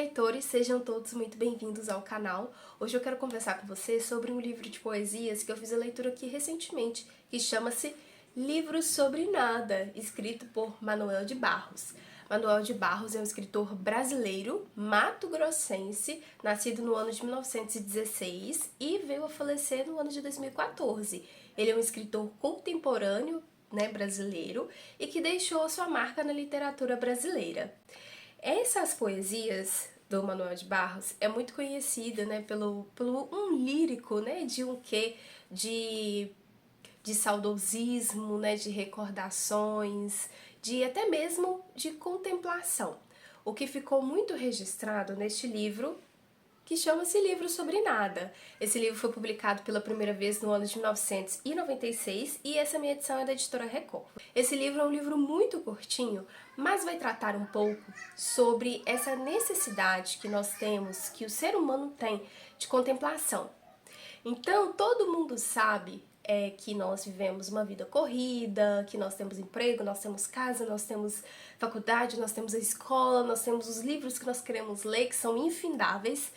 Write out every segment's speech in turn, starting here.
leitores, sejam todos muito bem-vindos ao canal. Hoje eu quero conversar com você sobre um livro de poesias que eu fiz a leitura aqui recentemente, que chama-se Livros sobre Nada, escrito por Manuel de Barros. Manuel de Barros é um escritor brasileiro, mato-grossense, nascido no ano de 1916 e veio a falecer no ano de 2014. Ele é um escritor contemporâneo, brasileiro, e que deixou sua marca na literatura brasileira. Essas poesias do Manuel de Barros é muito conhecida, pelo um lírico, de um quê de saudosismo, de recordações, de até mesmo de contemplação. O que ficou muito registrado neste livro, que chama-se Livro sobre Nada. Esse livro foi publicado pela primeira vez no ano de 1996 e essa minha edição é da editora Record. Esse livro é um livro muito curtinho, mas vai tratar um pouco sobre essa necessidade que nós temos, que o ser humano tem, de contemplação. Então, todo mundo sabe que nós vivemos uma vida corrida, que nós temos emprego, nós temos casa, nós temos faculdade, nós temos a escola, nós temos os livros que nós queremos ler, que são infindáveis.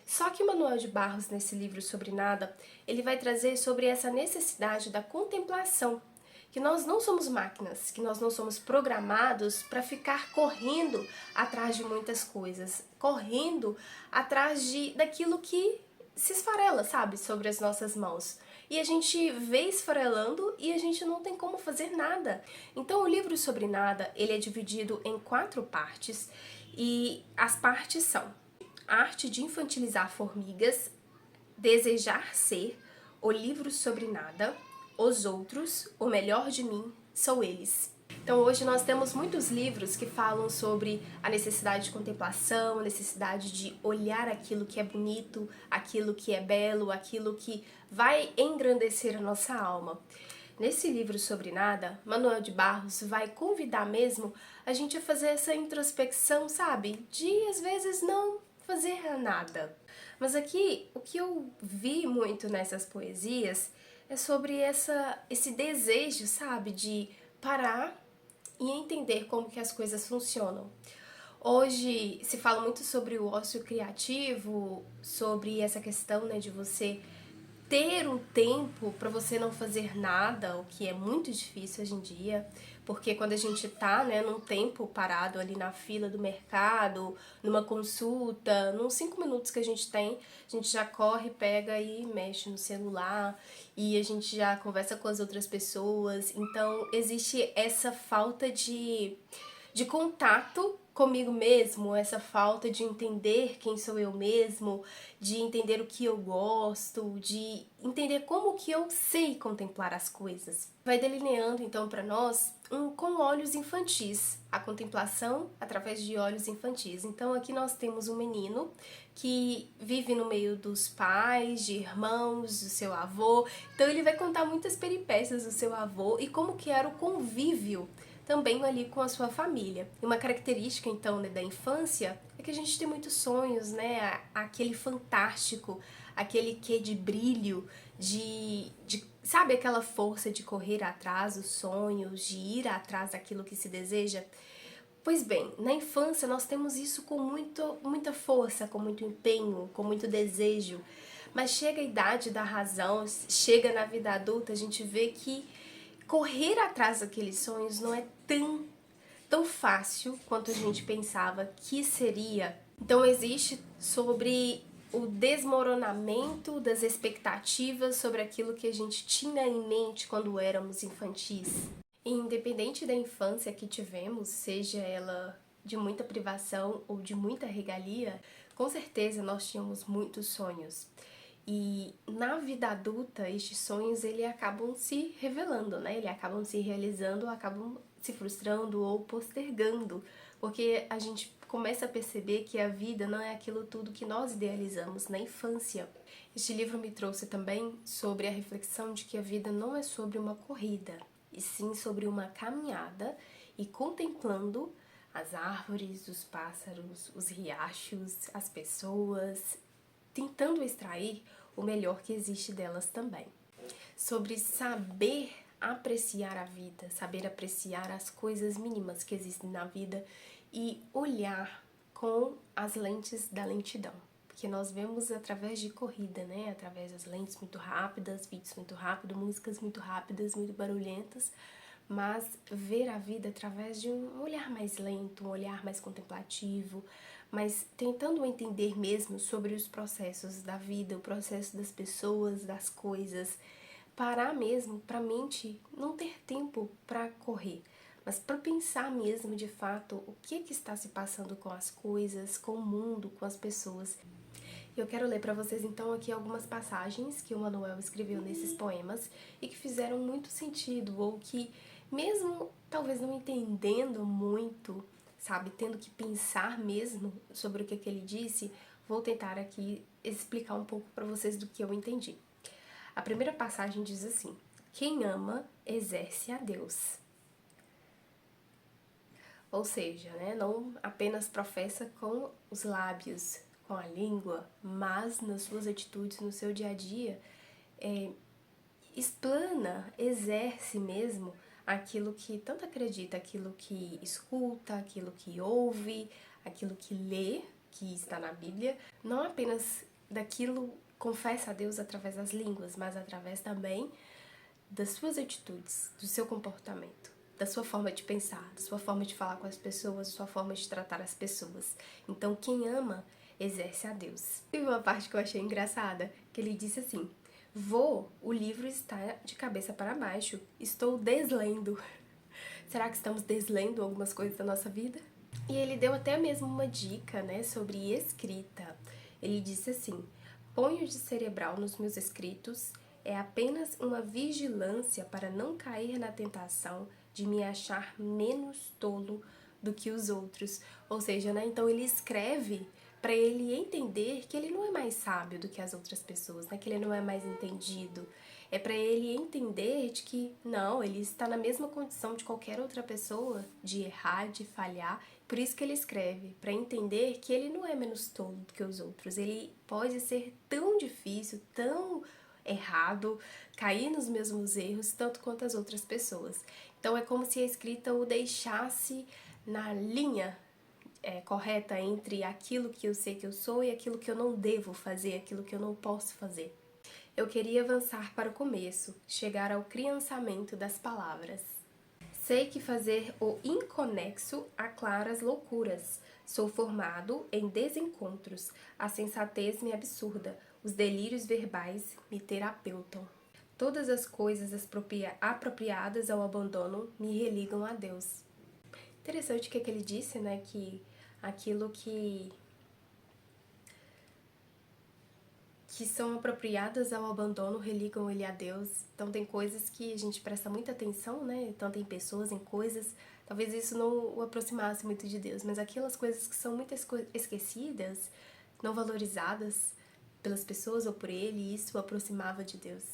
Só que Manuel de Barros, nesse livro sobre nada, ele vai trazer sobre essa necessidade da contemplação, que nós não somos máquinas, que nós não somos programados para ficar correndo atrás de muitas coisas, correndo atrás daquilo que se esfarela, sabe, sobre as nossas mãos. E a gente vê esfarelando e a gente não tem como fazer nada. Então o livro sobre nada, ele é dividido em 4 partes e as partes são: Arte de Infantilizar Formigas, Desejar Ser, O Livro sobre Nada, Os Outros, O Melhor de Mim, Sou Eles. Então hoje nós temos muitos livros que falam sobre a necessidade de contemplação, a necessidade de olhar aquilo que é bonito, aquilo que é belo, aquilo que vai engrandecer a nossa alma. Nesse livro sobre nada, Manuel de Barros vai convidar mesmo a gente a fazer essa introspecção, sabe? De às vezes não fazer nada. Mas aqui, o que eu vi muito nessas poesias é sobre esse desejo, sabe? De parar e entender como que as coisas funcionam. Hoje se fala muito sobre o ócio criativo, sobre essa questão, de você ter um tempo para você não fazer nada, o que é muito difícil hoje em dia, porque quando a gente tá, num tempo parado ali na fila do mercado, numa consulta, nos 5 minutos que a gente tem, a gente já corre, pega e mexe no celular, e a gente já conversa com as outras pessoas. Então existe essa falta de contato comigo mesmo, essa falta de entender quem sou eu mesmo, de entender o que eu gosto, de entender como que eu sei contemplar as coisas. Vai delineando então para nós com olhos infantis, a contemplação através de olhos infantis. Então aqui nós temos um menino que vive no meio dos pais, de irmãos, do seu avô. Então ele vai contar muitas peripécias do seu avô e como que era o convívio também ali com a sua família. E uma característica, então, da infância é que a gente tem muitos sonhos, aquele fantástico, aquele quê de brilho, sabe, aquela força de correr atrás dos sonhos, de ir atrás daquilo que se deseja? Pois bem, na infância nós temos isso com muita força, com muito empenho, com muito desejo, mas chega a idade da razão, chega na vida adulta, a gente vê que correr atrás daqueles sonhos não é tão fácil quanto a gente pensava que seria. Então existe sobre o desmoronamento das expectativas sobre aquilo que a gente tinha em mente quando éramos infantis. E independente da infância que tivemos, seja ela de muita privação ou de muita regalia, com certeza nós tínhamos muitos sonhos. E na vida adulta, estes sonhos acabam se revelando, Eles acabam se realizando, acabam se frustrando ou postergando, porque a gente começa a perceber que a vida não é aquilo tudo que nós idealizamos na infância. Este livro me trouxe também sobre a reflexão de que a vida não é sobre uma corrida, e sim sobre uma caminhada e contemplando as árvores, os pássaros, os riachos, as pessoas, tentando extrair o melhor que existe delas também. Sobre saber apreciar a vida, saber apreciar as coisas mínimas que existem na vida e olhar com as lentes da lentidão. Porque nós vemos através de corrida, né? Através das lentes muito rápidas, vídeos muito rápidos, músicas muito rápidas, muito barulhentas. Mas ver a vida através de um olhar mais lento, um olhar mais contemplativo, mas tentando entender mesmo sobre os processos da vida, o processo das pessoas, das coisas. Parar mesmo para a mente não ter tempo para correr, mas para pensar mesmo de fato o que está se passando com as coisas, com o mundo, com as pessoas. Eu quero ler para vocês então aqui algumas passagens que o Manuel escreveu nesses poemas e que fizeram muito sentido, ou que mesmo talvez não entendendo muito, sabe, tendo que pensar mesmo sobre o que ele disse, vou tentar aqui explicar um pouco para vocês do que eu entendi. A primeira passagem diz assim: quem ama, exerce a Deus. Ou seja, né, não apenas professa com os lábios, com a língua, mas nas suas atitudes, no seu dia a dia, explana, exerce mesmo aquilo que tanto acredita, aquilo que escuta, aquilo que ouve, aquilo que lê, que está na Bíblia, não apenas daquilo confessa a Deus através das línguas, mas através também das suas atitudes, do seu comportamento, da sua forma de pensar, da sua forma de falar com as pessoas, da sua forma de tratar as pessoas. Então, quem ama, exerce a Deus. Teve uma parte que eu achei engraçada, que ele disse assim: o livro está de cabeça para baixo, estou deslendo. Será que estamos deslendo algumas coisas da nossa vida? E ele deu até mesmo uma dica, né, sobre escrita. Ele disse assim: ponho de cerebral nos meus escritos é apenas uma vigilância para não cair na tentação de me achar menos tolo do que os outros. Ou seja, né, então ele escreve para ele entender que ele não é mais sábio do que as outras pessoas, né, que ele não é mais entendido. É para ele entender de que não, ele está na mesma condição de qualquer outra pessoa de errar, de falhar. Por isso que ele escreve, para entender que ele não é menos tolo do que os outros. Ele pode ser tão difícil, tão errado, cair nos mesmos erros, tanto quanto as outras pessoas. Então é como se a escrita o deixasse na linha correta entre aquilo que eu sei que eu sou e aquilo que eu não devo fazer, aquilo que eu não posso fazer. Eu queria avançar para o começo, chegar ao criançamento das palavras. Sei que fazer o inconexo aclara as loucuras. Sou formado em desencontros. A sensatez me absurda. Os delírios verbais me terapeutam. Todas as coisas apropriadas ao abandono me religam a Deus. Interessante o que ele disse, né? Que aquilo que são apropriadas ao abandono religam ele a Deus. Então tem coisas que a gente presta muita atenção, né? Tanto em pessoas, em coisas. Talvez isso não o aproximasse muito de Deus, mas aquelas coisas que são muito esquecidas, não valorizadas pelas pessoas ou por ele, isso o aproximava de Deus.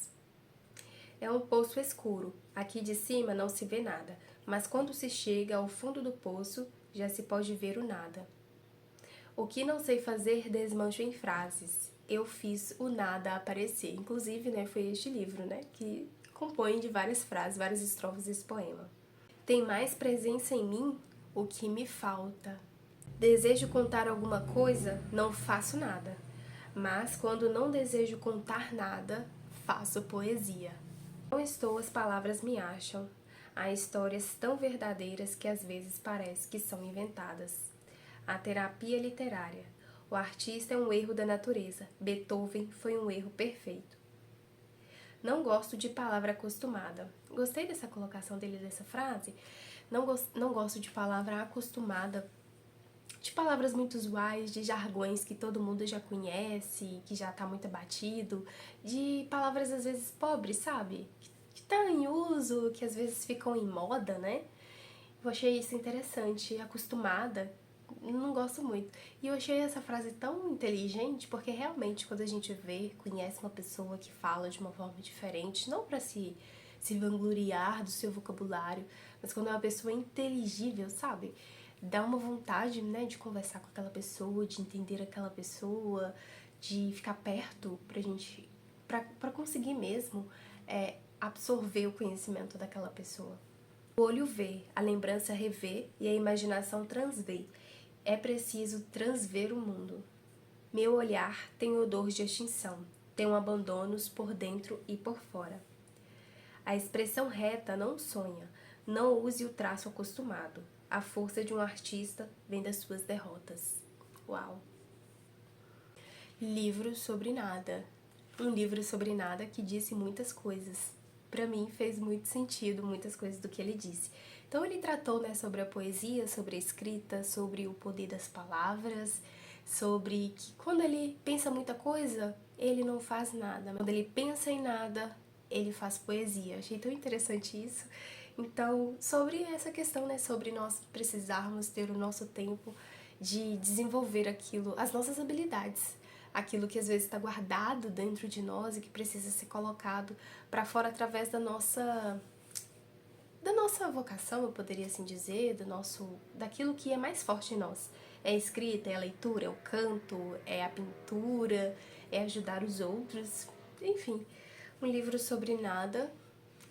É um poço escuro. Aqui de cima não se vê nada, mas quando se chega ao fundo do poço, já se pode ver o nada. O que não sei fazer desmancho em frases. Eu fiz o nada aparecer. Inclusive, né, foi este livro, né, que compõe de várias frases, várias estrofes desse poema. Tem mais presença em mim o que me falta. Desejo contar alguma coisa, não faço nada. Mas quando não desejo contar nada, faço poesia. Não estou, as palavras me acham. Há histórias tão verdadeiras que às vezes parece que são inventadas. A terapia literária. O artista é um erro da natureza. Beethoven foi um erro perfeito. Não gosto de palavra acostumada. Gostei dessa colocação dele, dessa frase. Não gosto de palavra acostumada, de palavras muito usuais, de jargões que todo mundo já conhece, que já tá muito abatido, de palavras às vezes pobres, sabe? Que tá em uso, que às vezes ficam em moda, né? Eu achei isso interessante, acostumada, não gosto muito. E eu achei essa frase tão inteligente, porque realmente quando a gente vê, conhece uma pessoa que fala de uma forma diferente, não pra se vangloriar do seu vocabulário, mas quando é uma pessoa inteligível, sabe? Dá uma vontade, né, de conversar com aquela pessoa, de entender aquela pessoa, de ficar perto pra gente, pra conseguir mesmo absorver o conhecimento daquela pessoa. O olho vê, a lembrança revê e a imaginação transvê. É preciso transver o mundo. Meu olhar tem odor de extinção, tem abandonos por dentro e por fora. A expressão reta não sonha, não use o traço acostumado. A força de um artista vem das suas derrotas. Uau! Livro sobre nada. Um livro sobre nada que disse muitas coisas. Para mim fez muito sentido muitas coisas do que ele disse. Então ele tratou, né, sobre a poesia, sobre a escrita, sobre o poder das palavras, sobre que quando ele pensa muita coisa, ele não faz nada. Quando ele pensa em nada, ele faz poesia. Achei tão interessante isso. Então, sobre essa questão, né, sobre nós precisarmos ter o nosso tempo de desenvolver aquilo, as nossas habilidades, aquilo que às vezes está guardado dentro de nós e que precisa ser colocado para fora através da nossa vocação, eu poderia assim dizer, daquilo que é mais forte em nós. É a escrita, é a leitura, é o canto, é a pintura, é ajudar os outros, enfim, um livro sobre nada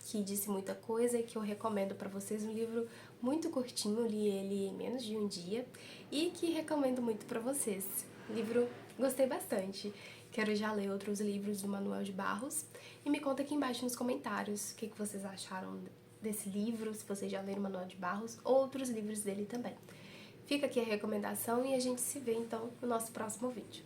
que disse muita coisa e que eu recomendo para vocês, um livro muito curtinho, li ele em menos de um dia e que recomendo muito para vocês. Livro gostei bastante. Quero já ler outros livros do Manuel de Barros e me conta aqui embaixo nos comentários o que vocês acharam desse livro, se vocês já leram Manuel de Barros ou outros livros dele também. Fica aqui a recomendação e a gente se vê então no nosso próximo vídeo.